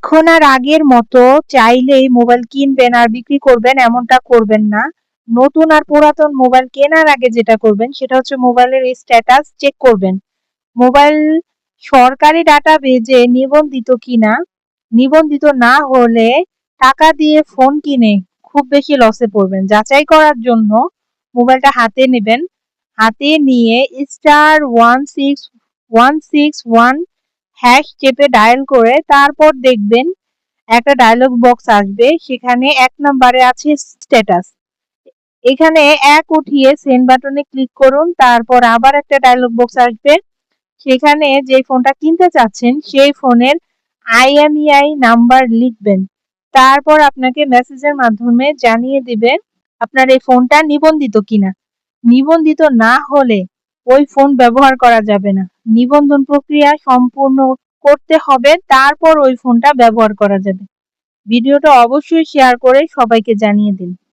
এখন আর আগের মতো চাইলেই মোবাইল কিনবেন আর বিক্রি করবেন এমনটা করবেন না। নতুন আর পুরাতন মোবাইল কেনার আগে যেটা করবেন সেটা হচ্ছে মোবাইলের স্ট্যাটাস চেক করবেন। মোবাইল সরকারি ডাটাবেজে নিবন্ধিত কিনা, নিবন্ধিত না হলে টাকা দিয়ে ফোন কিনে খুব বেশি লসে পড়বেন। যাচাই করার জন্য মোবাইলটা হাতে নেবেন। হাতে নিয়ে *16161 হ্যাশ চেপে ডায়াল করে তারপর দেখবেন একটা ডায়লগ বক্স আসবে, সেখানে ১ নাম্বারে আছে স্ট্যাটাস। এখানে ১ উঠিয়ে সেন্ড বাটনে ক্লিক করুন, তারপর আবার একটা ডায়লগ বক্স আসবে, সেখানে যে ফোনটা কিনতে চাচ্ছেন সেই ফোনের IMEI নাম্বার লিখবেন। তারপর আপনাকে মেসেজের মাধ্যমে জানিয়ে দিবে আপনার এই ফোনটা নিবন্ধিত কিনা। নিবন্ধিত না হলে ওই ফোন ব্যবহার করা যাবে না। নিবন্ধন প্রক্রিয়া সম্পূর্ণ করতে হবে, তারপর ওই ফোনটা ব্যবহার করা যাবে। ভিডিওটা অবশ্যই শেয়ার করে সবাইকে জানিয়ে দিন।